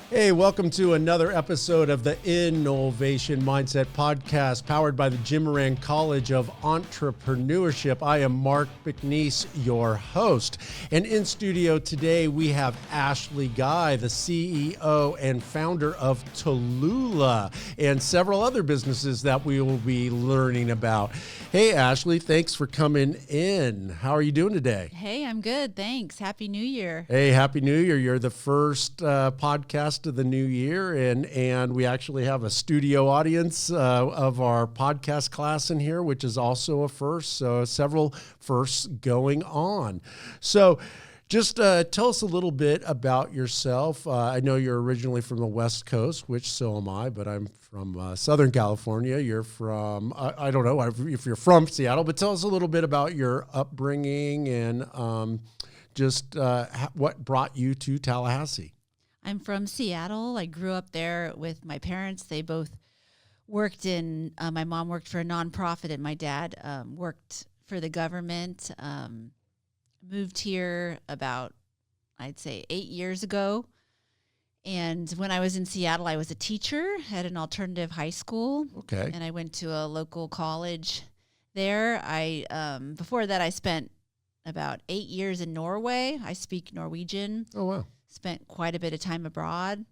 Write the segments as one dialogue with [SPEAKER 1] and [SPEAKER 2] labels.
[SPEAKER 1] Hey, welcome to another episode of the InNOLEvation Mindset Podcast, powered by the Moran College of Entrepreneurship. I am Mark McNees, your host. And in studio today, we have Ashley Guy, the CEO and founder of Tallulah, and several other businesses that we will be learning about. Hey, Ashley, thanks for coming in. How are you doing today?
[SPEAKER 2] Hey, I'm good. Thanks. Happy New Year.
[SPEAKER 1] Hey, Happy New Year. You're the first podcast of the new year, and we actually have a studio audience of our podcast class in here, which is also a first. So several firsts going on. So just tell us a little bit about yourself. I know you're originally from the West Coast, which so am I, but I'm from Southern California. You're from, I don't know if you're from Seattle, but tell us a little bit about your upbringing and just what brought you to Tallahassee.
[SPEAKER 2] I'm from Seattle. I grew up there with my parents. They both worked in, my mom worked for a nonprofit and my dad worked for the government. Moved here about, I'd say, 8 years ago. And when I was in Seattle, I was a teacher at an alternative high school.
[SPEAKER 1] Okay.
[SPEAKER 2] And I went to a local college there. Before that, I spent about 8 years in Norway. I speak Norwegian.
[SPEAKER 1] Oh, wow.
[SPEAKER 2] Spent quite a bit of time abroad,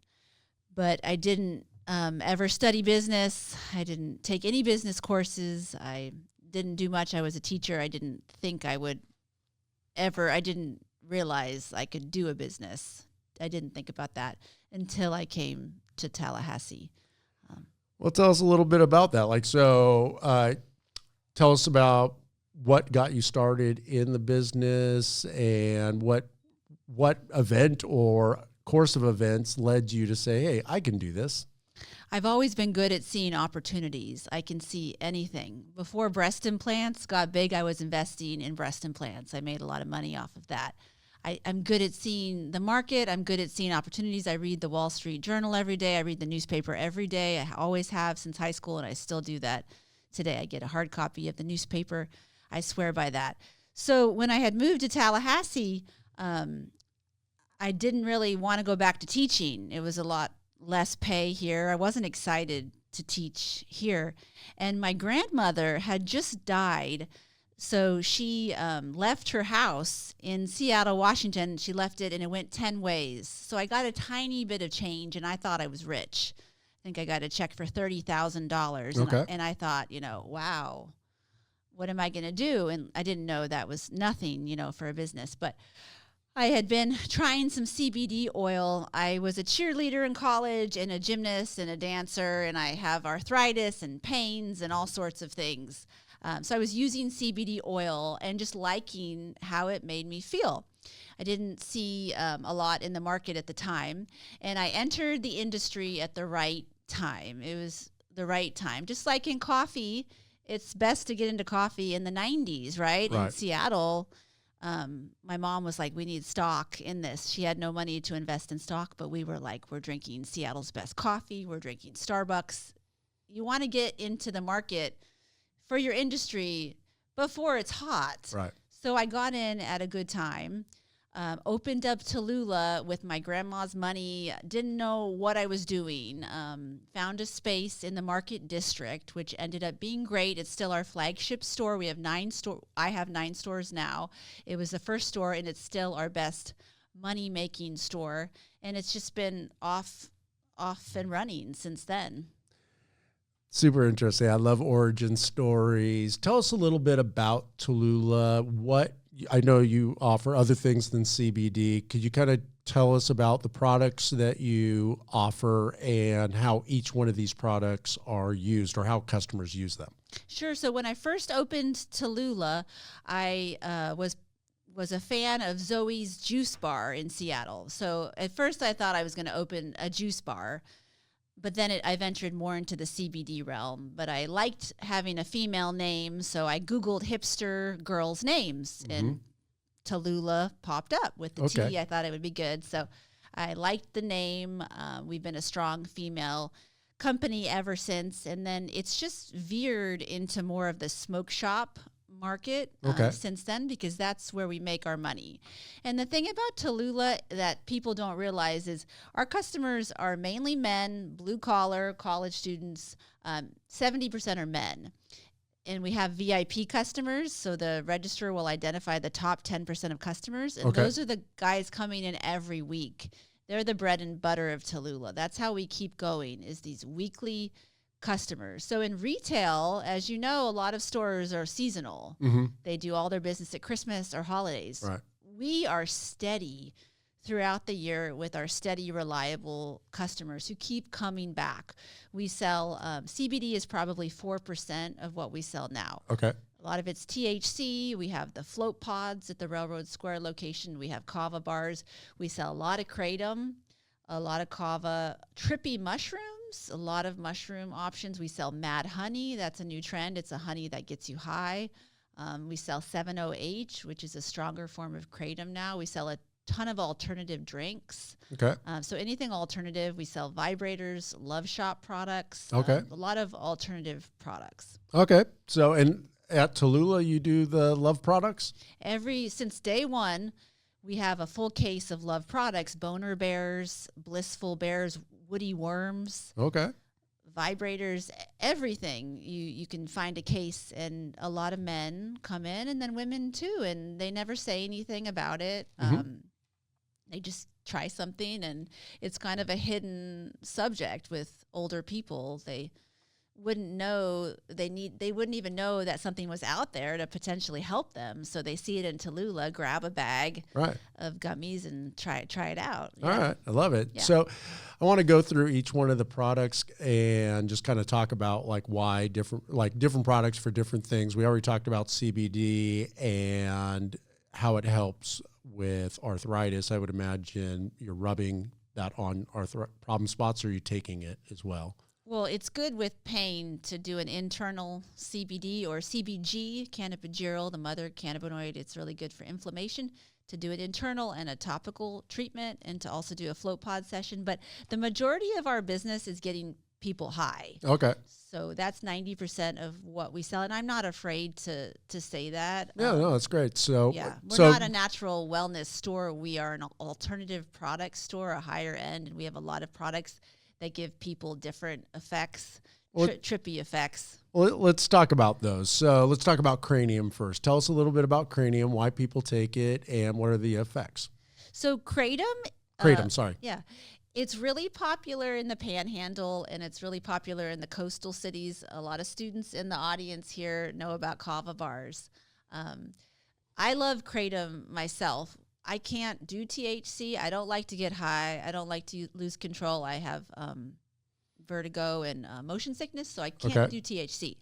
[SPEAKER 2] but I didn't ever study business. I didn't take any business courses. I didn't do much. I was a teacher. I didn't think I would I didn't realize I could do a business. I didn't think about that until I came to Tallahassee.
[SPEAKER 1] Well, tell us a little bit about that. Tell us about what got you started in the business and what event or course of events led you to say, hey, I can do this?
[SPEAKER 2] I've always been good at seeing opportunities. I can see anything. Before breast implants got big, I was investing in breast implants. I made a lot of money off of that. I'm good at seeing the market. I'm good at seeing opportunities. I read the Wall Street Journal every day. I read the newspaper every day. I always have since high school, and I still do that today. I get a hard copy of the newspaper. I swear by that. So when I had moved to Tallahassee, I didn't really want to go back to teaching. It was a lot less pay here. I wasn't excited to teach here. And my grandmother had just died. So she left her house in Seattle, Washington. She left it and it went 10 ways. So I got a tiny bit of change and I thought I was rich. I think I got a check for $30,000.
[SPEAKER 1] Okay.
[SPEAKER 2] And I thought, wow, what am I going to do? And I didn't know that was nothing, for a business. But I had been trying some CBD oil. I was a cheerleader in college and a gymnast and a dancer, and I have arthritis and pains and all sorts of things. So I was using CBD oil and just liking how it made me feel. I didn't see a lot in the market at the time, and I entered the industry at the right time. It was the right time. Just like in coffee, it's best to get into coffee in the 90s, right? In Seattle, my mom was like, we need stock in this. She had no money to invest in stock, but we were like, we're drinking Seattle's best coffee. We're drinking Starbucks. You want to get into the market for your industry before it's hot.
[SPEAKER 1] Right.
[SPEAKER 2] So I got in at a good time, opened up Tallulah with my grandma's money, didn't know what I was doing, found a space in the Market District, which ended up being great. It's still our flagship store. We have 9 stores. I have 9 stores now. It was the first store, and it's still our best money-making store, and it's just been off and running since then.
[SPEAKER 1] Super interesting. I love origin stories. Tell us a little bit about Tallulah. I know you offer other things than CBD. Could you kind of tell us about the products that you offer and how each one of these products are used or how customers use them?
[SPEAKER 2] Sure. So when I first opened Tallulah, I was a fan of Zoe's Juice Bar in Seattle. So at first I thought I was going to open a juice bar, but then I ventured more into the CBD realm. But I liked having a female name, so I Googled hipster girls' names, and Tallulah popped up with the T. I thought it would be good. So I liked the name. We've been a strong female company ever since. And then it's just veered into more of the smoke shop market
[SPEAKER 1] Okay.
[SPEAKER 2] since then, because that's where we make our money. And the thing about Tallulah that people don't realize is our customers are mainly men, blue collar, college students. 70% are men. And we have VIP customers, so the register will identify the top 10% of customers, and those are the guys coming in every week. They're the bread and butter of Tallulah. That's how we keep going, is these weekly customers. So in retail, as you know, a lot of stores are seasonal.
[SPEAKER 1] Mm-hmm.
[SPEAKER 2] They do all their business at Christmas or holidays.
[SPEAKER 1] Right.
[SPEAKER 2] We are steady throughout the year with our steady, reliable customers who keep coming back. We sell, CBD is probably 4% of what we sell now.
[SPEAKER 1] Okay.
[SPEAKER 2] A lot of it's THC. We have the float pods at the Railroad Square location. We have kava bars. We sell a lot of kratom, a lot of kava, trippy mushrooms, a lot of mushroom options. We sell mad honey. That's a new trend. It's a honey that gets you high. We sell 7-0H, which is a stronger form of kratom now. We sell a ton of alternative drinks.
[SPEAKER 1] Okay.
[SPEAKER 2] So anything alternative. We sell vibrators, Love Shop products.
[SPEAKER 1] Okay.
[SPEAKER 2] A lot of alternative products.
[SPEAKER 1] Okay. So, and at Tallulah, you do the Love products?
[SPEAKER 2] Since day one, we have a full case of Love products: boner bears, blissful bears, woody worms,
[SPEAKER 1] Okay.
[SPEAKER 2] vibrators, everything. You can find a case, and a lot of men come in, and then women too, and they never say anything about it. They just try something, and it's kind of a hidden subject with older people. They wouldn't know they wouldn't even know that something was out there to potentially help them. So they see it in Tallulah, grab a bag of gummies and try it out.
[SPEAKER 1] All right. I love it.
[SPEAKER 2] Yeah.
[SPEAKER 1] So I want to go through each one of the products and just kind of talk about like why different products for different things. We already talked about CBD and how it helps with arthritis. I would imagine you're rubbing that on problem spots, or are you taking it as well?
[SPEAKER 2] Well, it's good with pain to do an internal CBD or CBG, cannabigerol, the mother cannabinoid. It's really good for inflammation, to do an internal and a topical treatment, and to also do a float pod session. But the majority of our business is getting people high.
[SPEAKER 1] Okay.
[SPEAKER 2] So that's 90% of what we sell. And I'm not afraid to say that.
[SPEAKER 1] No, that's great. So
[SPEAKER 2] yeah, we're not a natural wellness store. We are an alternative product store, a higher end, and we have a lot of products that give people different effects, trippy effects.
[SPEAKER 1] Well, let's talk about those. So let's talk about cranium first. Tell us a little bit about cranium, why people take it, and what are the effects?
[SPEAKER 2] So kratom. Yeah. It's really popular in the Panhandle, and it's really popular in the coastal cities. A lot of students in the audience here know about kava bars. I love kratom myself. I can't do THC. I don't like to get high. I don't like to lose control. I have vertigo and motion sickness, so I can't do THC.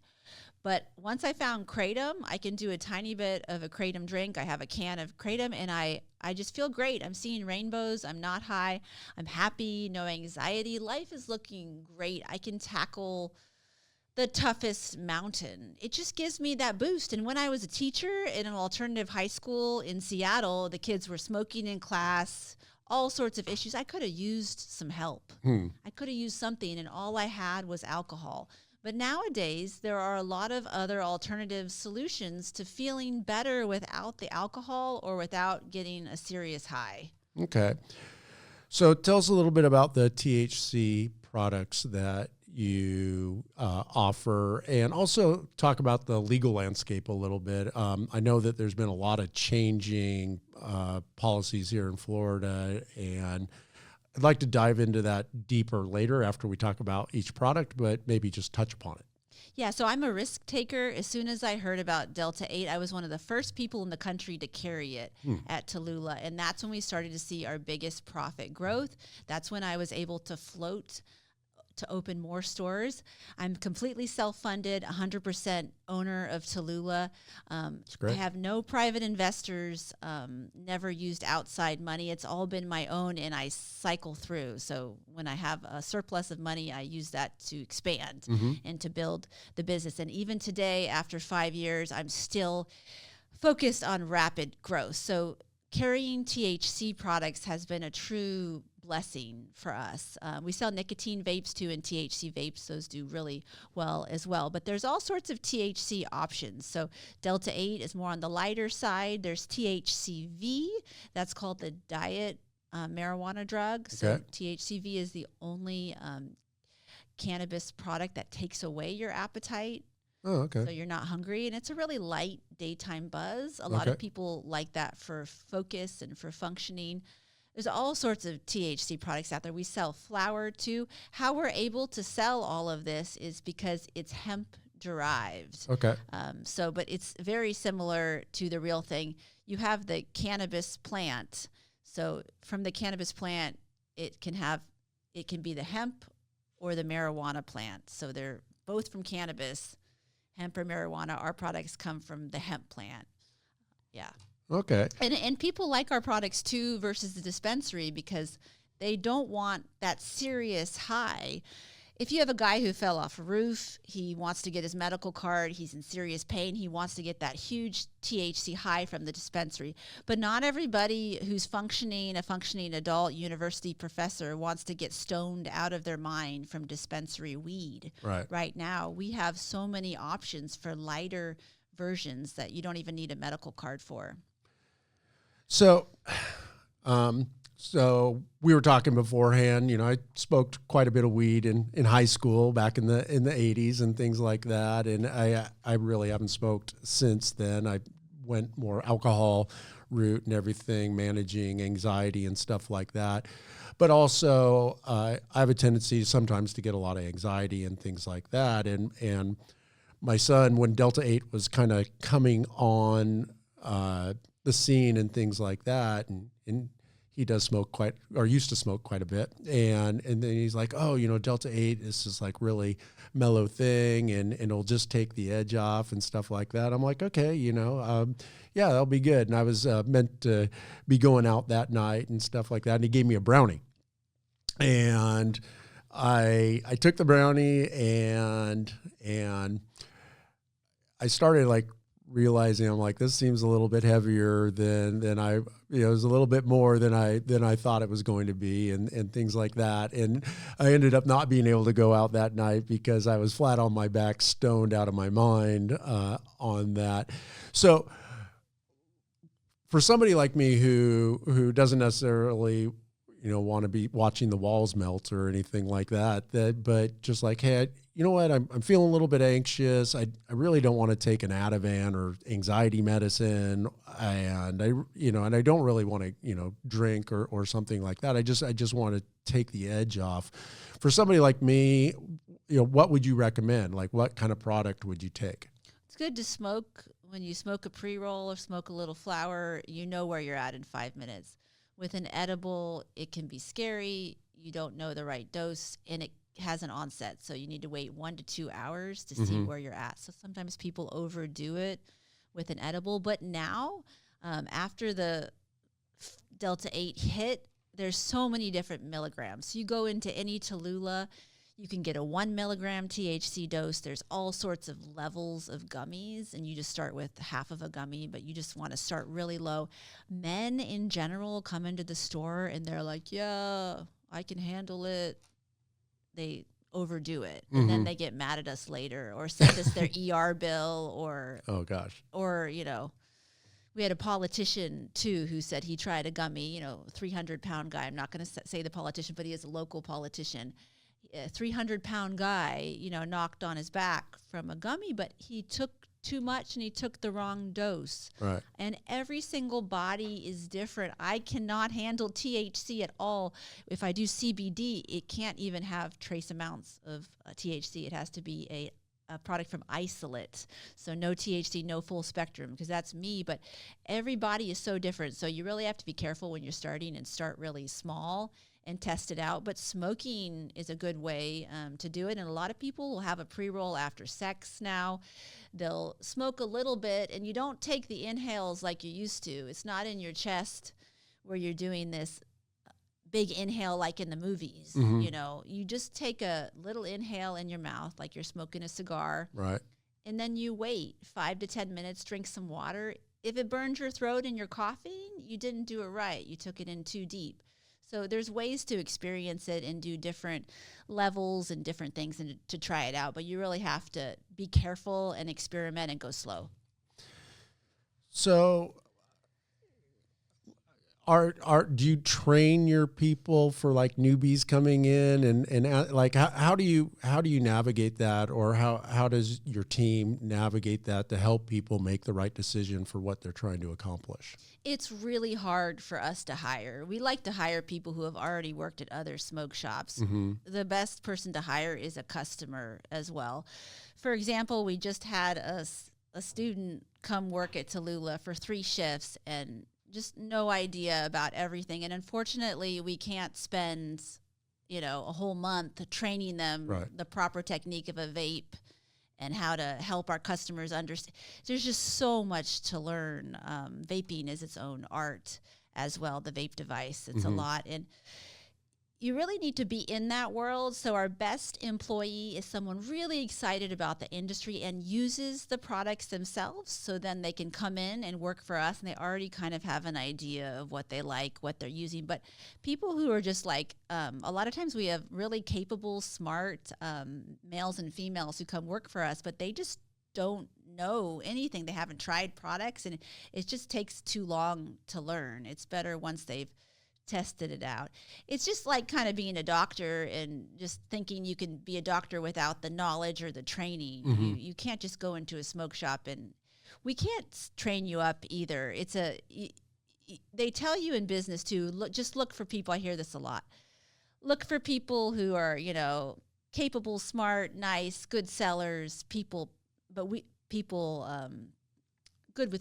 [SPEAKER 2] But once I found kratom, I can do a tiny bit of a kratom drink. I have a can of kratom, and I just feel great. I'm seeing rainbows. I'm not high. I'm happy. No anxiety. Life is looking great. I can tackle the toughest mountain. It just gives me that boost. And when I was a teacher in an alternative high school in Seattle, the kids were smoking in class, all sorts of issues. I could have used some help. I could have used something, and all I had was alcohol. But nowadays, there are a lot of other alternative solutions to feeling better without the alcohol or without getting a serious high.
[SPEAKER 1] Okay. So tell us a little bit about the THC products that you offer, and also talk about the legal landscape a little bit. I know that there's been a lot of changing policies here in Florida, and I'd like to dive into that deeper later after we talk about each product, but maybe just touch upon it.
[SPEAKER 2] Yeah, so I'm a risk taker. As soon as I heard about Delta 8, I was one of the first people in the country to carry it at Tallulah, and that's when we started to see our biggest profit growth. That's when I was able to float to open more stores. I'm completely self-funded, 100% owner of Tallulah.
[SPEAKER 1] That's great.
[SPEAKER 2] I have no private investors, never used outside money. It's all been my own, and I cycle through. So when I have a surplus of money, I use that to expand and to build the business. And even today, after 5 years, I'm still focused on rapid growth. So carrying THC products has been a true blessing for us. We sell nicotine vapes too and THC vapes. Those do really well as well. But there's all sorts of THC options. So Delta 8 is more on the lighter side. There's THCV. That's called the diet marijuana drug. So
[SPEAKER 1] Okay.
[SPEAKER 2] THCV is the only cannabis product that takes away your appetite.
[SPEAKER 1] Oh, okay.
[SPEAKER 2] So you're not hungry, and it's a really light daytime buzz. A lot of people like that for focus and for functioning. There's all sorts of THC products out there. We sell flour too. How we're able to sell all of this is because it's hemp derived.
[SPEAKER 1] Okay.
[SPEAKER 2] But it's very similar to the real thing. You have the cannabis plant. So from the cannabis plant, it can be the hemp or the marijuana plant. So they're both from cannabis. Hemp or marijuana, our products come from the hemp plant. Yeah.
[SPEAKER 1] Okay.
[SPEAKER 2] And people like our products too versus the dispensary because they don't want that serious high. If you have a guy who fell off a roof, he wants to get his medical card, he's in serious pain, he wants to get that huge THC high from the dispensary. But not everybody who's a functioning adult university professor wants to get stoned out of their mind from dispensary weed.
[SPEAKER 1] Right.
[SPEAKER 2] Right now, we have so many options for lighter versions that you don't even need a medical card for.
[SPEAKER 1] So we were talking beforehand, I smoked quite a bit of weed in high school back in the 80s and things like that. And I really haven't smoked since then. I went more alcohol route and everything, managing anxiety and stuff like that. But also I have a tendency sometimes to get a lot of anxiety and things like that. And my son, when Delta 8 was kind of coming on the scene and things like that, and he used to smoke quite a bit. And then he's like, oh, Delta 8 is just like really mellow thing and it'll just take the edge off and stuff like that. I'm like, okay, yeah, that'll be good. And I was meant to be going out that night and stuff like that. And he gave me a brownie. And I took the brownie and I started like realizing, I'm like, this seems a little bit heavier than I, it was a little bit more than I thought it was going to be and things like that. And I ended up not being able to go out that night because I was flat on my back, stoned out of my mind on that. So for somebody like me who doesn't necessarily, want to be watching the walls melt or anything like that, but just like, hey, you know what? I'm feeling a little bit anxious. I really don't want to take an Ativan or anxiety medicine, and I don't really want to drink or something like that. I just want to take the edge off. For somebody like me, what would you recommend? Like, what kind of product would you take?
[SPEAKER 2] It's good to smoke. When you smoke a pre-roll or smoke a little flower, you know where you're at in 5 minutes. With an edible, it can be scary. You don't know the right dose, and it has an onset, so you need to wait 1 to 2 hours to see where you're at. So sometimes people overdo it with an edible. But now, after the Delta 8 hit, there's so many different milligrams. So you go into any Tallulah, you can get a 1 milligram THC dose. There's all sorts of levels of gummies, and you just start with half of a gummy, but you just want to start really low. Men in general come into the store, and they're like, yeah, I can handle it. They overdo it, and then they get mad at us later or send us their ER bill or,
[SPEAKER 1] oh gosh,
[SPEAKER 2] or, we had a politician too who said he tried a gummy, 300-pound guy. I'm not going to say the politician, but he is a local politician. A 300-pound guy, knocked on his back from a gummy, but he took too much and he took the wrong dose.
[SPEAKER 1] Right.
[SPEAKER 2] And every single body is different. I cannot handle THC at all. If I do CBD, it can't even have trace amounts of THC. It has to be a product from isolate. So no THC, no full spectrum, because that's me. But every body is so different. So you really have to be careful when you're starting and start really small and test it out. But smoking is a good way to do it. And a lot of people will have a pre-roll after sex now. They'll smoke a little bit, and you don't take the inhales like you used to. It's not in your chest where you're doing this big inhale like in the movies. You just take a little inhale in your mouth like you're smoking a cigar.
[SPEAKER 1] Right.
[SPEAKER 2] And then you wait 5 to 10 minutes, drink some water. If it burns your throat and you're coughing, you didn't do it right. You took it in too deep. So there's ways to experience it and do different levels and different things and to try it out. But you really have to be careful and experiment and go slow.
[SPEAKER 1] So do you train your people for like newbies coming in and like how do you navigate that, or how does your team navigate that to help people make the right decision for what they're trying to accomplish?
[SPEAKER 2] It's really hard for us to hire. We like to hire people who have already worked at other smoke shops. Mm-hmm. The best person to hire is a customer as well. For example, we just had a student come work at Tallulah for 3 shifts and just no idea about everything. And unfortunately, we can't spend, a whole month training them the proper technique of a vape and how to help our customers understand. There's just so much to learn. Vaping is its own art as well, the vape device. It's a lot. And you really need to be in that world. So our best employee is someone really excited about the industry and uses the products themselves. So then they can come in and work for us and they already kind of have an idea of what they like, what they're using. But people who are just like, a lot of times we have really capable, smart males and females who come work for us, but they just don't know anything. They haven't tried products and it just takes too long to learn. It's better once they've tested it out. It's just like kind of being a doctor and just thinking you can be a doctor without the knowledge or the training. Mm-hmm. You can't just go into a smoke shop, and we can't train you up either. They tell you in business too, just look for people. I hear this a lot. Look for people who are, capable, smart, nice, good sellers, good with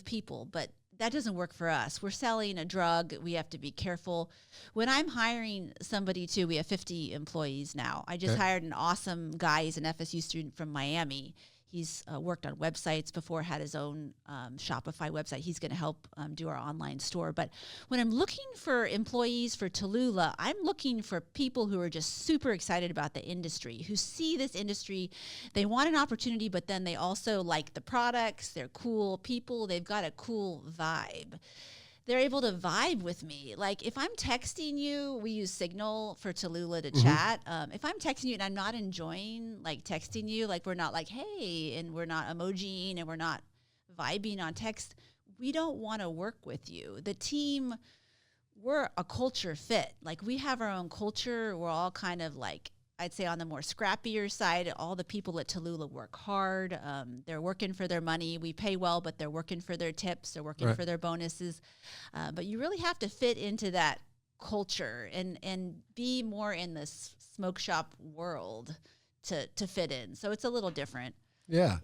[SPEAKER 2] people, but that doesn't work for us. We're selling a drug. We have to be careful. When I'm hiring somebody too, we have 50 employees now. I just hired an awesome guy. He's an FSU student from Miami. He's worked on websites before, had his own Shopify website. He's going to help do our online store. But when I'm looking for employees for Tallulah, I'm looking for people who are just super excited about the industry, who see this industry. They want an opportunity, but then they also like the products. They're cool people. They've got a cool vibe. They're able to vibe with me. Like if I'm texting you, we use Signal for Tallulah to chat. If I'm texting you and I'm not enjoying like texting you, like we're not like, hey, and we're not emojiing and we're not vibing on text, we don't want to work with you. The team, we're a culture fit. Like we have our own culture. We're all kind of like, I'd say on the more scrappier side. All the people at Tallulah work hard. They're working for their money. We pay well, but they're working for their tips. They're working for their bonuses. But you really have to fit into that culture and be more in the smoke shop world to fit in. So it's a little different.
[SPEAKER 1] Yeah.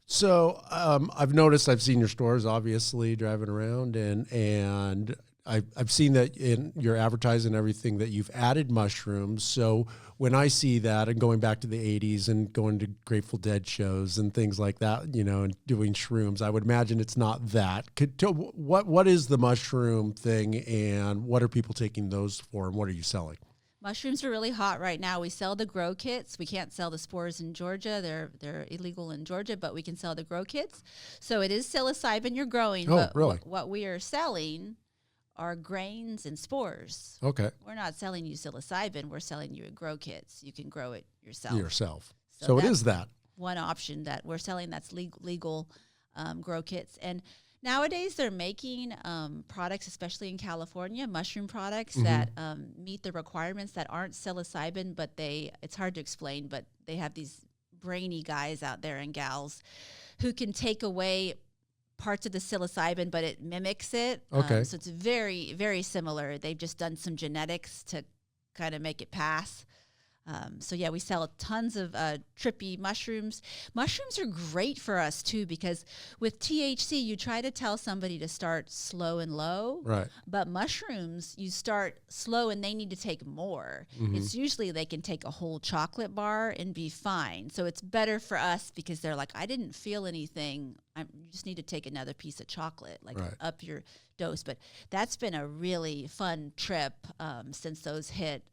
[SPEAKER 1] So I've seen your stores, obviously, driving around, and I've seen that in your advertising and everything that you've added mushrooms. So when I see that, and going back to the 80s and going to Grateful Dead shows and things like that, and doing shrooms, I would imagine it's not that. What is the mushroom thing, and what are people taking those for, and what are you selling?
[SPEAKER 2] Mushrooms are really hot right now. We sell the grow kits. We can't sell the spores in Georgia. They're illegal in Georgia, but we can sell the grow kits. So it is psilocybin you're growing.
[SPEAKER 1] Oh,
[SPEAKER 2] but
[SPEAKER 1] really?
[SPEAKER 2] What we are selling are grains and spores.
[SPEAKER 1] Okay.
[SPEAKER 2] We're not selling you psilocybin. We're selling you grow kits. You can grow it yourself.
[SPEAKER 1] So it is that.
[SPEAKER 2] One option that we're selling that's legal grow kits. And nowadays they're making products, especially in California, mushroom products that meet the requirements that aren't psilocybin, but it's hard to explain, but they have these brainy guys out there and gals who can take away parts of the psilocybin, but it mimics it.
[SPEAKER 1] Okay.
[SPEAKER 2] So it's very, very similar. They've just done some genetics to kind of make it pass. So yeah, we sell tons of trippy mushrooms. Mushrooms are great for us too, because with THC, you try to tell somebody to start slow and low.
[SPEAKER 1] Right.
[SPEAKER 2] But mushrooms, you start slow and they need to take more. It's usually they can take a whole chocolate bar and be fine. So it's better for us because they're like, I didn't feel anything. You just need to take another piece of chocolate, up your dose. But that's been a really fun trip since those hit.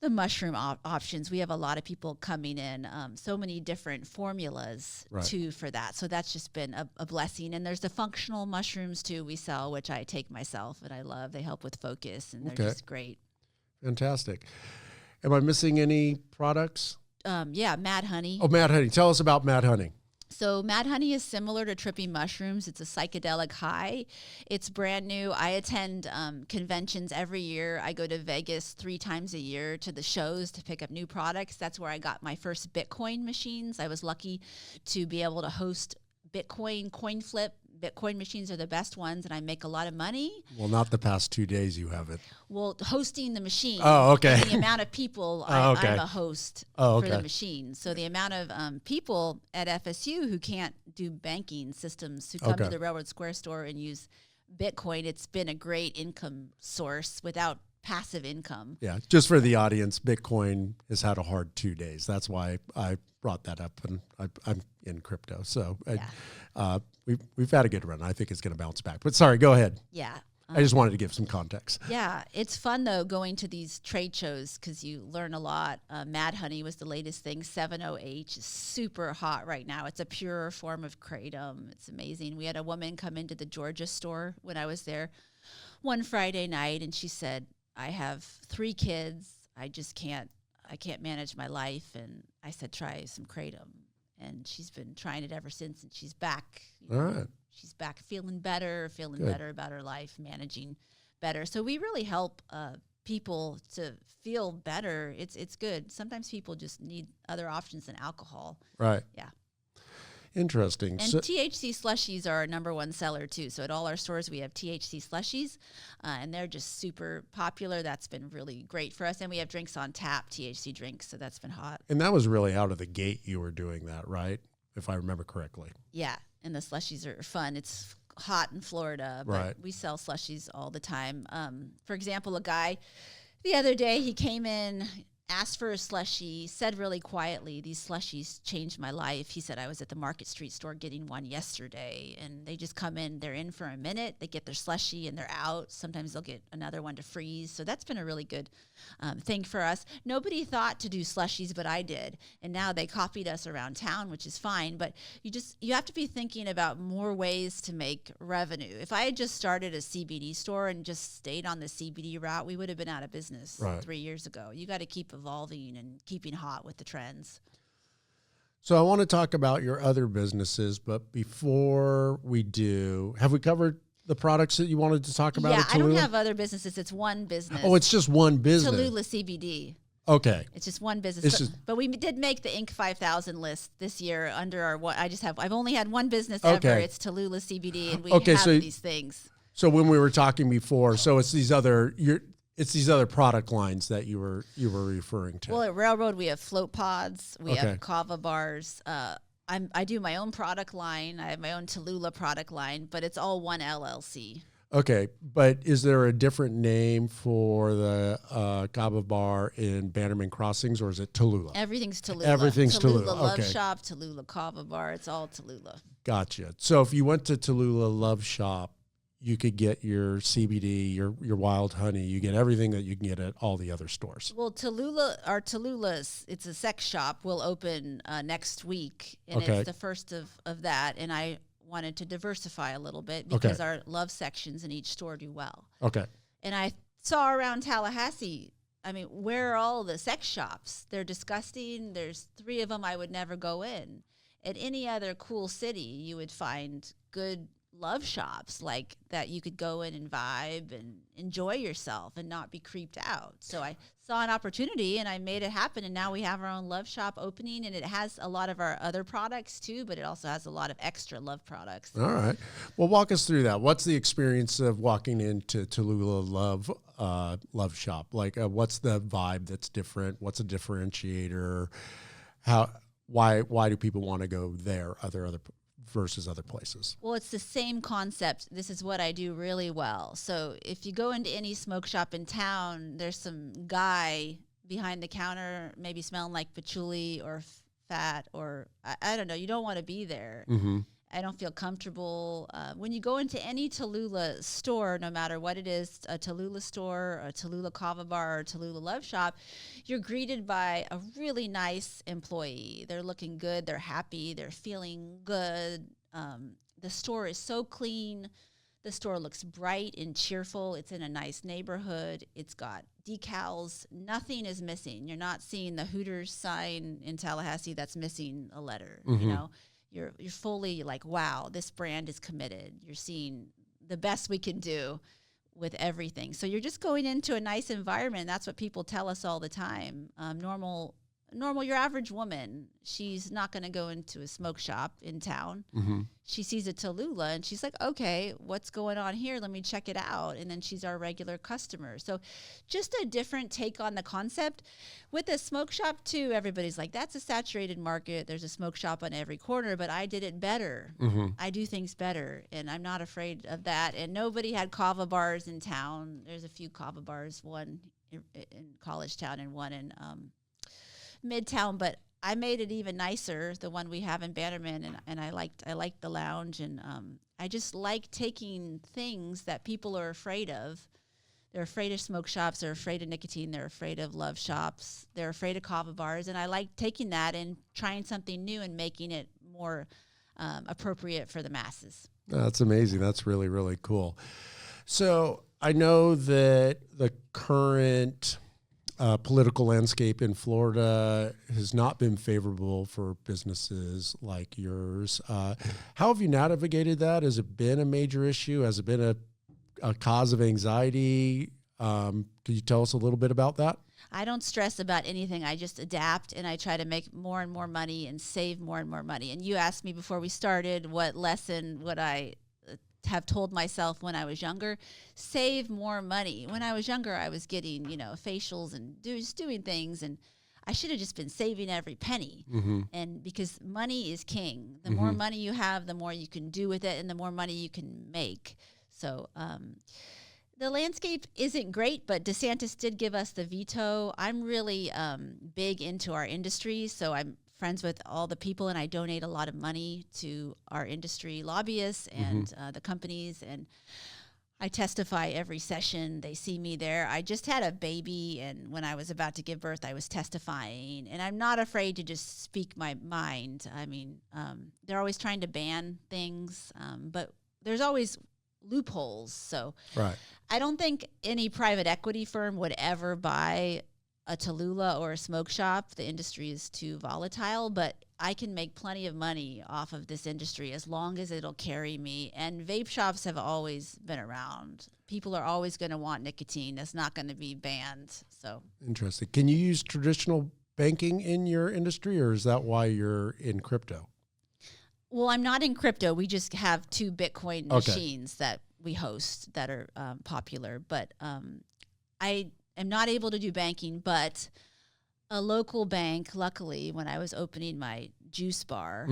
[SPEAKER 2] The the mushroom options. We have a lot of people coming in, so many different formulas too for that. So that's just been a blessing. And there's the functional mushrooms too we sell, which I take myself and I love. They help with focus and they're just great.
[SPEAKER 1] Fantastic. Am I missing any products?
[SPEAKER 2] Yeah, Mad Honey.
[SPEAKER 1] Oh, Mad Honey. Tell us about Mad Honey.
[SPEAKER 2] So Mad Honey is similar to trippy mushrooms. It's a psychedelic high. It's brand new. I attend conventions every year. I go to Vegas 3 times a year to the shows to pick up new products. That's where I got my first Bitcoin machines. I was lucky to be able to host Bitcoin coin flip. Bitcoin machines are the best ones, and I make a lot of money.
[SPEAKER 1] Well, not the past 2 days you have it.
[SPEAKER 2] Well, hosting the machine.
[SPEAKER 1] Oh, okay.
[SPEAKER 2] The amount of people, I'm a host for the machine. So the amount of people at FSU who can't do banking systems, who come to the Railroad Square store and use Bitcoin, it's been a great income source without passive income.
[SPEAKER 1] Yeah, just for the audience, Bitcoin has had a hard 2 days. That's why I brought that up, and I'm in crypto. So we've had a good run. I think it's going to bounce back. But sorry, go ahead.
[SPEAKER 2] Yeah.
[SPEAKER 1] I just wanted to give some context.
[SPEAKER 2] Yeah, it's fun, though, going to these trade shows because you learn a lot. Mad Honey was the latest thing. 70H is super hot right now. It's a purer form of kratom. It's amazing. We had a woman come into the Georgia store when I was there one Friday night, and she said, I have 3 kids. I can't manage my life. And I said, try some kratom. And she's been trying it ever since, and she's back.
[SPEAKER 1] All right.
[SPEAKER 2] She's back feeling better about her life, managing better. So we really help people to feel better. It's good. Sometimes people just need other options than alcohol.
[SPEAKER 1] Right.
[SPEAKER 2] Yeah.
[SPEAKER 1] Interesting.
[SPEAKER 2] And THC slushies are our #1 seller too. So at all our stores, we have THC slushies, and they're just super popular. That's been really great for us. And we have drinks on tap, THC drinks. So that's been hot.
[SPEAKER 1] And that was really out of the gate you were doing that, right? If I remember correctly.
[SPEAKER 2] Yeah. And the slushies are fun. It's hot in Florida, but we sell slushies all the time. For example, a guy the other day, he came in, asked for a slushie, said really quietly, these slushies changed my life. He said, I was at the Market Street store getting one yesterday, and they just come in, they're in for a minute, they get their slushie and they're out. Sometimes they'll get another one to freeze. So that's been a really good thing for us. Nobody thought to do slushies, but I did. And now they copied us around town, which is fine. But you have to be thinking about more ways to make revenue. If I had just started a CBD store and just stayed on the CBD route, we would have been out of business 3 years ago. You got to keep evolving and keeping hot with the trends.
[SPEAKER 1] So I want to talk about your other businesses, but before we do, have we covered the products that you wanted to talk about?
[SPEAKER 2] Yeah,
[SPEAKER 1] at Tallulah?
[SPEAKER 2] I don't have other businesses. It's one business.
[SPEAKER 1] Oh, it's just one business.
[SPEAKER 2] Tallulah CBD.
[SPEAKER 1] Okay.
[SPEAKER 2] It's just one business. But we did make the Inc. 5000 list this year under our I've only had one business ever. It's Tallulah CBD, and we have these things.
[SPEAKER 1] So when we were talking before, so it's these other product lines that you were referring to.
[SPEAKER 2] Well, at Railroad, we have float pods. We have kava bars. I do my own product line. I have my own Tallulah product line, but it's all one LLC.
[SPEAKER 1] Okay, but is there a different name for the kava bar in Bannerman Crossings, or is it Tallulah?
[SPEAKER 2] Everything's Tallulah.
[SPEAKER 1] Everything's Tallulah.
[SPEAKER 2] Love Shop, Tallulah Kava Bar. It's all Tallulah.
[SPEAKER 1] Gotcha. So if you went to Tallulah Love Shop, you could get your CBD, your wild honey. You get everything that you can get at all the other stores.
[SPEAKER 2] Well, Tallulah's, it's a sex shop, will open next week, and it's the first of that. And I wanted to diversify a little bit because our love sections in each store do well. Okay. And I saw around Tallahassee, I mean, where are all the sex shops? They're disgusting. There's 3 of them I would never go in. At any other cool city, you would find good love shops like that you could go in and vibe and enjoy yourself and not be creeped out. So I saw an opportunity and I made it happen, and now we have our own love shop opening, and it has a lot of our other products too, but it also has a lot of extra love products.
[SPEAKER 1] All right. Well, walk us through that. What's the experience of walking into Tallulah Love Shop? Like, what's the vibe that's different? What's a differentiator? Why do people want to go there versus other places?
[SPEAKER 2] Well, it's the same concept. This is what I do really well. So if you go into any smoke shop in town, there's some guy behind the counter, maybe smelling like patchouli or fat, or I don't know. You don't want to be there. Mm-hmm. I don't feel comfortable. When you go into any Tallulah store, no matter what it is, a Tallulah store, a Tallulah kava bar, or a Tallulah love shop, you're greeted by a really nice employee. They're looking good. They're happy. They're feeling good. The store is so clean. The store looks bright and cheerful. It's in a nice neighborhood. It's got decals. Nothing is missing. You're not seeing the Hooters sign in Tallahassee that's missing a letter. You know, you're fully like, wow, this brand is committed. You're seeing the best we can do with everything. So you're just going into a nice environment. That's what people tell us all the time. Normal, your average woman, she's not going to go into a smoke shop in town. She sees a Tallulah and she's like, okay, what's going on here? Let me check it out. And then she's our regular customer. So just a different take on the concept. With a smoke shop too, everybody's like, that's a saturated market. There's a smoke shop on every corner, but I did it better. I do things better, and I'm not afraid of that. And nobody had kava bars in town. There's a few kava bars, one in College Town and one in Midtown, but I made it even nicer, the one we have in Bannerman, and I liked the lounge, and I just like taking things that people are afraid of. They're afraid of smoke shops, they're afraid of nicotine, they're afraid of love shops, they're afraid of kava bars, and I like taking that and trying something new and making it more appropriate for the masses.
[SPEAKER 1] That's amazing. That's really, really cool. So I know that the current political landscape in Florida has not been favorable for businesses like yours. How have you navigated that? Has it been a major issue? Has it been a cause of anxiety? Could you tell us a little bit about that?
[SPEAKER 2] I don't stress about anything. I just adapt, and I try to make more and more money and save more and more money. And you asked me before we started what lesson would I have told myself when I was younger. Save more money. When I was younger, I was getting, facials and just doing things, and I should have just been saving every penny. And because money is king. The more money you have, the more you can do with it, and the more money you can make. So the landscape isn't great, but DeSantis did give us the veto. I'm really big into our industry, so I'm friends with all the people, and I donate a lot of money to our industry lobbyists and the companies, and I testify every session. They see me there. I just had a baby, and when I was about to give birth, I was testifying, and I'm not afraid to just speak my mind. I mean, they're always trying to ban things, but there's always loopholes. So I don't think any private equity firm would ever buy a Tallulah or a smoke shop. The industry is too volatile, but I can make plenty of money off of this industry as long as it'll carry me. And vape shops have always been around. People are always going to want nicotine. That's not going to be banned. So
[SPEAKER 1] interesting. Can you use traditional banking in your industry, or is that why you're in crypto?
[SPEAKER 2] Well, I'm not in crypto. We just have 2 Bitcoin machines that we host that are popular. But I am not able to do banking, but a local bank, luckily, when I was opening my juice bar,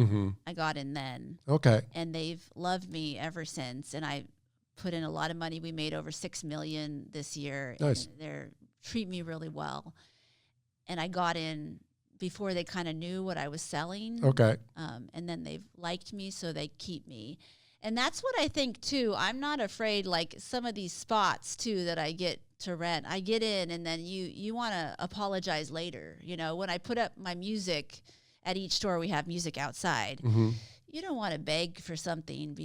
[SPEAKER 2] I got in then.
[SPEAKER 1] Okay.
[SPEAKER 2] And they've loved me ever since. And I put in a lot of money. We made over $6 million this year.
[SPEAKER 1] Nice.
[SPEAKER 2] And they treat me really well. And I got in before they kind of knew what I was selling.
[SPEAKER 1] Okay.
[SPEAKER 2] And then they've liked me, so they keep me. And that's what I think, too. I'm not afraid, like some of these spots, too, that I get to rent. I get in, and then you want to apologize later. When I put up my music at each store, we have music outside. You don't want to beg for something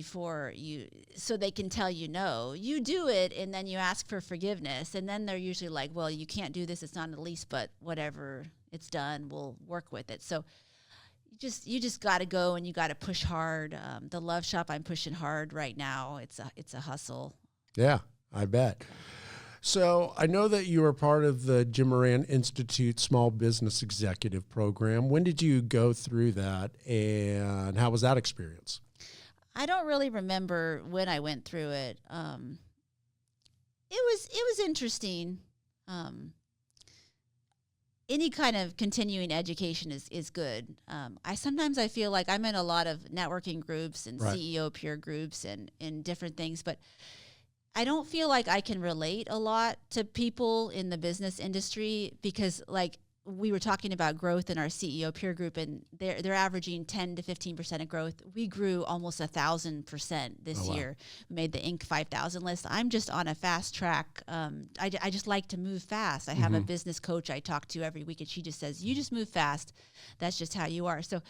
[SPEAKER 2] so they can tell you no. You do it, and then you ask for forgiveness. And then they're usually like, well, you can't do this. It's not in the lease, but whatever, it's done. We'll work with it. So you just got to go, and you got to push hard. The love shop, I'm pushing hard right now. It's a hustle.
[SPEAKER 1] Yeah, I bet. So I know that you were part of the Jim Moran Institute Small Business Executive Program. When did you go through that, and how was that experience?
[SPEAKER 2] I don't really remember when I went through it. It was interesting. Any kind of continuing education is good. Sometimes I feel like I'm in a lot of networking groups and CEO peer groups and different things, but I don't feel like I can relate a lot to people in the business industry because, like, we were talking about growth in our CEO peer group, and they're averaging 10 to 15% of growth. We grew almost 1,000% this year. We made the Inc. 5,000 list. I'm just on a fast track. I just like to move fast. I have a business coach I talk to every week, and she just says, "You just move fast. That's just how you are." So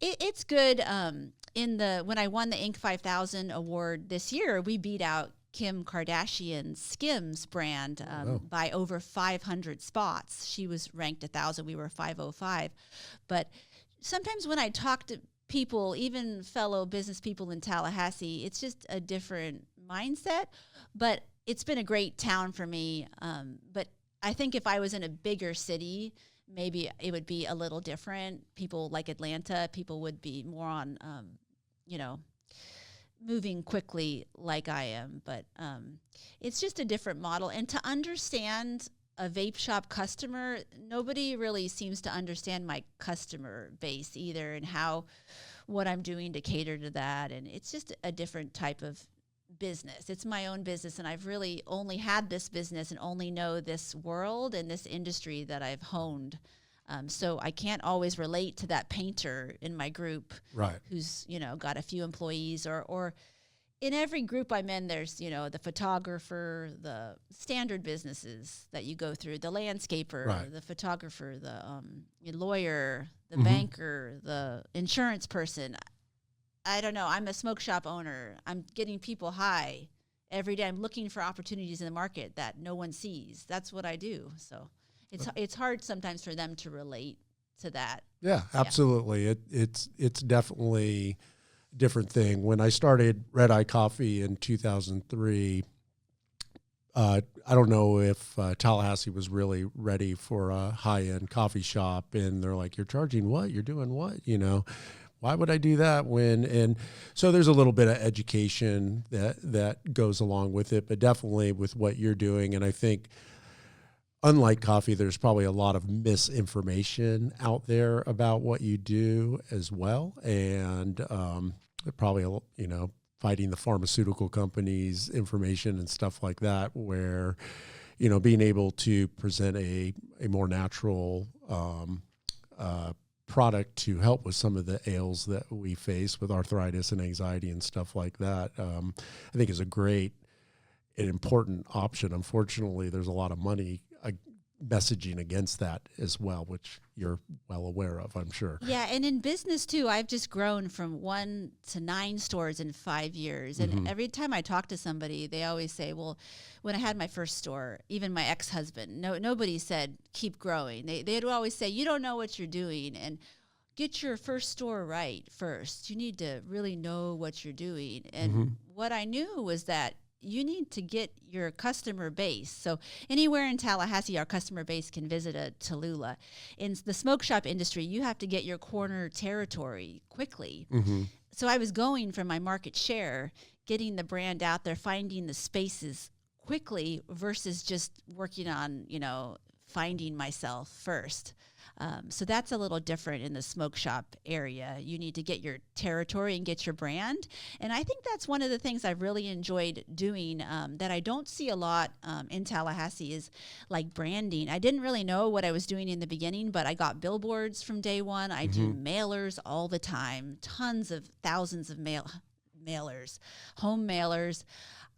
[SPEAKER 2] it's good. When I won the Inc. 5,000 award this year, we beat out Kim Kardashian's Skims brand by over 500 spots. She was ranked 1,000. We were 505. But sometimes when I talk to people, even fellow business people in Tallahassee, it's just a different mindset. But it's been a great town for me. But I think if I was in a bigger city, maybe it would be a little different. People like Atlanta, people would be more on, moving quickly like I am, but it's just a different model. And to understand a vape shop customer, nobody really seems to understand my customer base either, and what I'm doing to cater to that. And it's just a different type of business. It's my own business, and I've really only had this business and only know this world and this industry that I've honed. So I can't always relate to that painter in my group,
[SPEAKER 1] right,
[SPEAKER 2] who's, got a few employees, or in every group I'm in, there's, the photographer, the standard businesses that you go through, the landscaper,
[SPEAKER 1] right,
[SPEAKER 2] the photographer, the lawyer, the banker, the insurance person. I don't know. I'm a smoke shop owner. I'm getting people high every day. I'm looking for opportunities in the market that no one sees. That's what I do. So it's hard sometimes for them to relate to that.
[SPEAKER 1] Yeah, absolutely. Yeah. It's definitely a different thing. When I started Red Eye Coffee in 2003, I don't know if Tallahassee was really ready for a high-end coffee shop, and they're like, "You're charging what? You're doing what? Why would I do that when?" And so there's a little bit of education that goes along with it, but definitely with what you're doing. And I think, unlike coffee, there's probably a lot of misinformation out there about what you do as well. And probably, fighting the pharmaceutical companies' information and stuff like that, where, being able to present a more natural product to help with some of the ails that we face with arthritis and anxiety and stuff like that, I think is an important option. Unfortunately, there's a lot of money messaging against that as well, which you're well aware of, I'm sure.
[SPEAKER 2] Yeah, and in business too, I've just grown from 1 to 9 stores in 5 years. And every time I talk to somebody, they always say, well, when I had my first store, even my ex-husband, nobody said, keep growing. They'd always say, you don't know what you're doing, and get your first store right first. You need to really know what you're doing. And what I knew was that you need to get your customer base. So anywhere in Tallahassee, our customer base can visit a Tallulah. In the smoke shop industry, you have to get your corner territory quickly. So I was going for my market share, getting the brand out there, finding the spaces quickly versus just working on, finding myself first. So that's a little different in the smoke shop area. You need to get your territory and get your brand. And I think that's one of the things I've really enjoyed doing that I don't see a lot in Tallahassee is like branding. I didn't really know what I was doing in the beginning, but I got billboards from day one. I do mailers all the time, thousands of mailers, home mailers.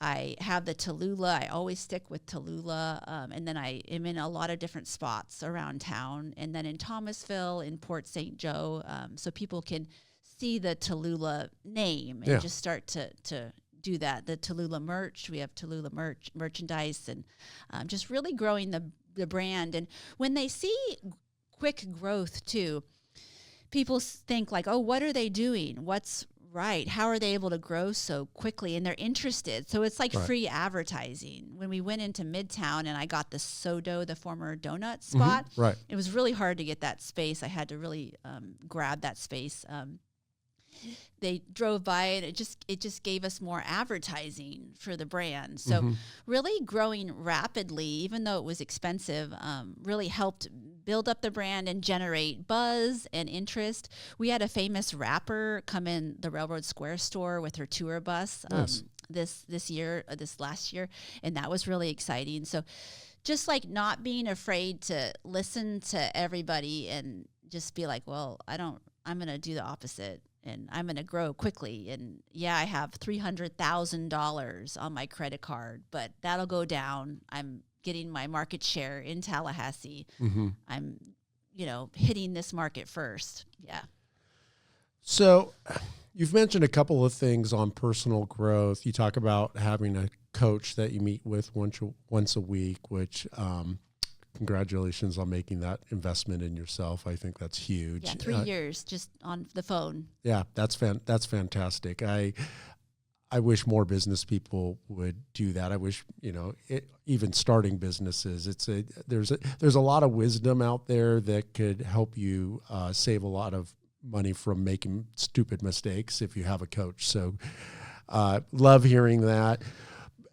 [SPEAKER 2] I have the Tallulah. I always stick with Tallulah. And then I am in a lot of different spots around town. And then in Thomasville, in Port St. Joe, so people can see the Tallulah name and just start to do that. The Tallulah merch, we have Tallulah merchandise, and just really growing the brand. And when they see quick growth too, people think like, oh, what are they doing? What's right? How are they able to grow so quickly? And they're interested. So it's like free advertising. When we went into Midtown and I got the Sodo, the former donut spot, it was really hard to get that space. I had to really grab that space. They drove by and it just gave us more advertising for the brand. So really growing rapidly, even though it was expensive, really helped build up the brand and generate buzz and interest. We had a famous rapper come in the Railroad Square store with her tour bus this last year, and that was really exciting. So just like not being afraid to listen to everybody and just be like, well, I'm going to do the opposite and I'm going to grow quickly. And yeah, I have $300,000 on my credit card, but that'll go down. I'm getting my market share in Tallahassee. I'm, hitting this market first. Yeah.
[SPEAKER 1] So you've mentioned a couple of things on personal growth. You talk about having a coach that you meet with once a week, which congratulations on making that investment in yourself. I think that's huge.
[SPEAKER 2] Yeah, 3 years just on the phone.
[SPEAKER 1] Yeah, that's fantastic. I wish more business people would do that. I wish, even starting businesses, there's a lot of wisdom out there that could help you save a lot of money from making stupid mistakes if you have a coach. So love hearing that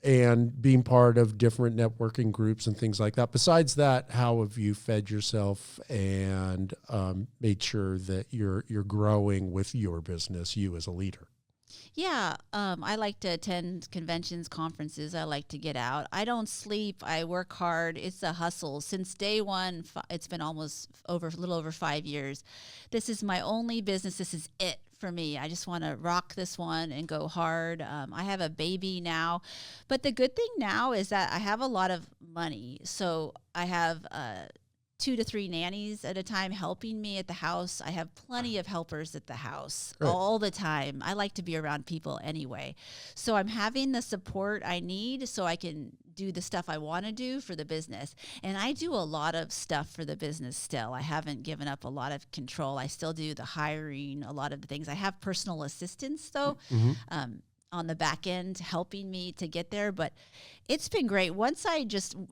[SPEAKER 1] and being part of different networking groups and things like that. Besides that, how have you fed yourself and made sure that you're growing with your business, you as a leader?
[SPEAKER 2] Yeah, I like to attend conventions, conferences. I like to get out. I don't sleep. I work hard. It's a hustle. Since day one, it's been a little over 5 years. This is my only business. This is it for me. I just want to rock this one and go hard. I have a baby now. But the good thing now is that I have a lot of money. So I have 2 to 3 nannies at a time helping me at the house. I have plenty of helpers at the house all the time. I like to be around people anyway. So I'm having the support I need so I can do the stuff I want to do for the business. And I do a lot of stuff for the business still. I haven't given up a lot of control. I still do the hiring, a lot of the things. I have personal assistants though. On the back end helping me to get there, but it's been great. Once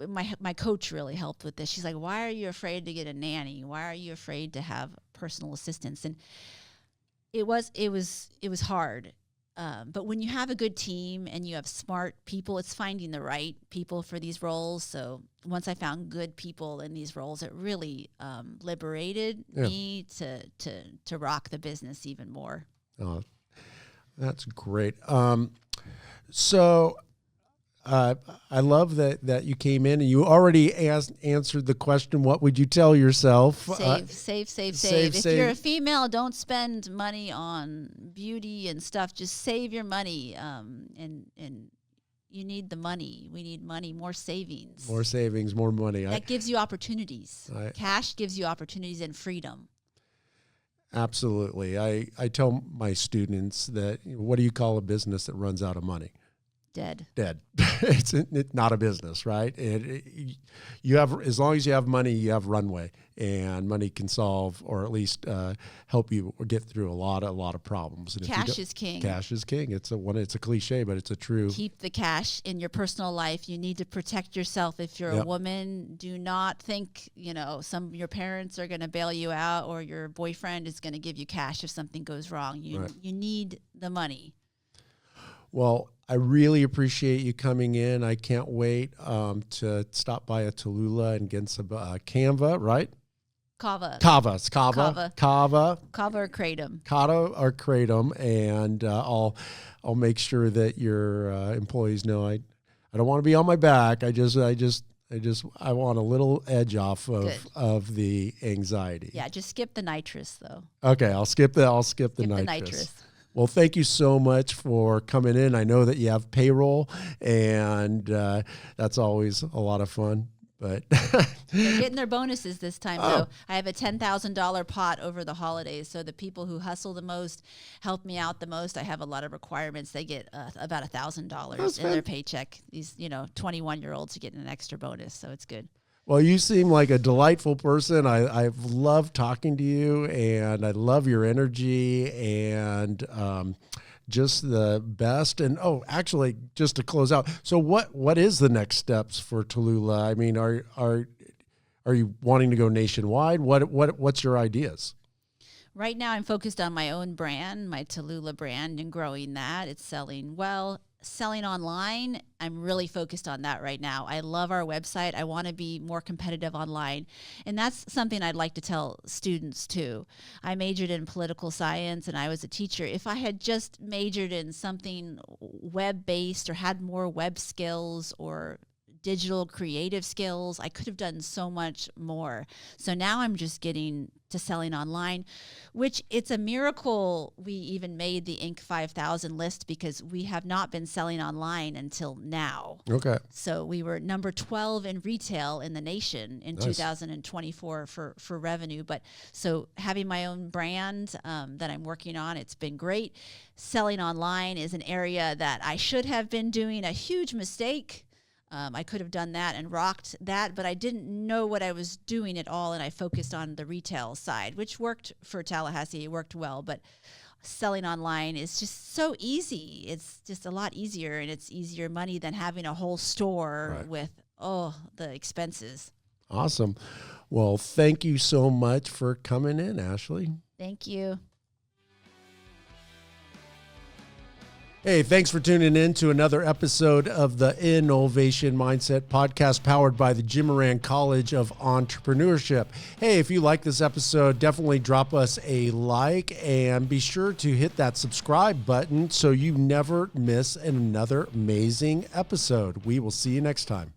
[SPEAKER 2] my coach really helped with this. She's like, why are you afraid to get a nanny? Why are you afraid to have personal assistants? And it was hard. But when you have a good team and you have smart people, it's finding the right people for these roles. So once I found good people in these roles, it really liberated me to rock the business even more.
[SPEAKER 1] That's great. So I love that you came in and you already answered the question, what would you tell yourself?
[SPEAKER 2] Save. If you're a female, don't spend money on beauty and stuff. Just save your money. And you need the money. We need money, more savings. More savings,
[SPEAKER 1] more money.
[SPEAKER 2] That gives you opportunities. Cash gives you opportunities and freedom.
[SPEAKER 1] Absolutely. I tell my students that, what do you call a business that runs out of money?
[SPEAKER 2] Dead.
[SPEAKER 1] It's not a business, right? You have, as long as you have money, you have runway, and money can solve or at least help you get through a lot of problems. And
[SPEAKER 2] cash is king.
[SPEAKER 1] Cash is king. It's a cliche, but it's a true.
[SPEAKER 2] Keep the cash in your personal life. You need to protect yourself. If you're a woman, do not think your parents are going to bail you out or your boyfriend is going to give you cash if something goes wrong. You need the money.
[SPEAKER 1] Well, I really appreciate you coming in. I can't wait to stop by a Tallulah and get some kava, right?
[SPEAKER 2] Kava.
[SPEAKER 1] It's kava. Kava
[SPEAKER 2] or kratom.
[SPEAKER 1] Kava or kratom, and I'll make sure that your employees know I don't want to be on my back. I want a little edge off of the anxiety.
[SPEAKER 2] Yeah, just skip the nitrous though.
[SPEAKER 1] Okay, I'll skip the nitrous. Well, thank you so much for coming in. I know that you have payroll, and that's always a lot of fun. But
[SPEAKER 2] they're getting their bonuses this time, though. I have a $10,000 pot over the holidays, so the people who hustle the most, help me out the most. I have a lot of requirements. They get about $1,000 in their paycheck. These 21-year-olds are getting an extra bonus, so it's good.
[SPEAKER 1] Well, you seem like a delightful person. I've loved talking to you, and I love your energy and just the best. And actually, just to close out, so what is the next steps for Tallulah? I mean, are you wanting to go nationwide? What's your ideas?
[SPEAKER 2] Right now, I'm focused on my own brand, my Tallulah brand, and growing that. It's selling well. Selling online, I'm really focused on that right now. I love our website. I want to be more competitive online. And that's something I'd like to tell students too. I majored in political science and I was a teacher. If I had just majored in something web-based or had more web skills or digital creative skills. I could have done so much more. So now I'm just getting to selling online, which it's a miracle we even made the Inc. 5000 list, because we have not been selling online until now.
[SPEAKER 1] Okay.
[SPEAKER 2] So we were number 12 in retail in the nation in 2024 for revenue. But so having my own brand that I'm working on, it's been great. Selling online is an area that I should have been doing, a huge mistake. I could have done that and rocked that, but I didn't know what I was doing at all, and I focused on the retail side, which worked for Tallahassee. It worked well, but selling online is just so easy. It's just a lot easier, and it's easier money than having a whole store with, the expenses.
[SPEAKER 1] Awesome. Well, thank you so much for coming in, Ashley.
[SPEAKER 2] Thank you.
[SPEAKER 1] Hey, thanks for tuning in to another episode of the InNOLEvation Mindset Podcast, powered by the Moran College of Entrepreneurship. Hey, if you like this episode, definitely drop us a like and be sure to hit that subscribe button so you never miss another amazing episode. We will see you next time.